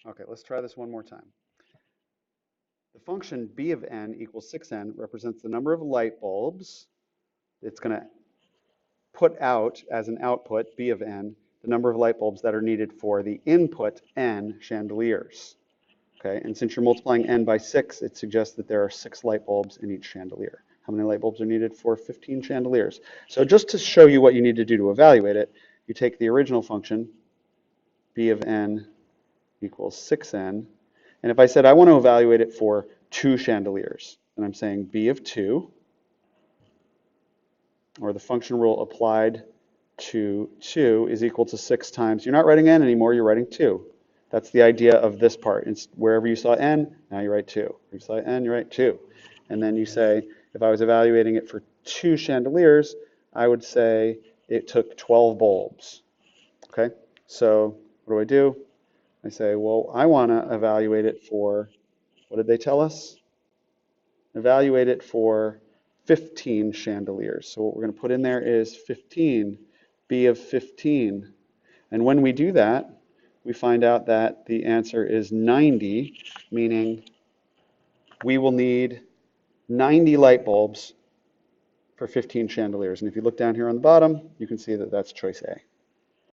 Okay, let's try this one more time. The function b of n equals 6n represents the number of light bulbs it's going to put out as an output, b of n, the number of light bulbs that are needed for the input, n, chandeliers. Okay, and since you're multiplying n by 6, it suggests that there are 6 light bulbs in each chandelier. How many light bulbs are needed for 15 chandeliers? So just to show you what you need to do to evaluate it, you take the original function, b of n equals 6n, and if I said I want to evaluate it for 2 chandeliers, then I'm saying b of 2, or the function rule applied to 2 is equal to 6 times. You're not writing n anymore, you're writing 2. That's the idea of this part. It's wherever you saw n, now you write 2. Wherever you saw n, you write 2. And then you say, if I was evaluating it for 2 chandeliers, I would say it took 12 bulbs. Okay, so what do? I say, well, I want to evaluate it for, what did they tell us? Evaluate it for 15 chandeliers. So what we're going to put in there is 15, b of 15. And when we do that, we find out that the answer is 90, meaning we will need 90 light bulbs for 15 chandeliers. And if you look down here on the bottom, you can see that that's choice A.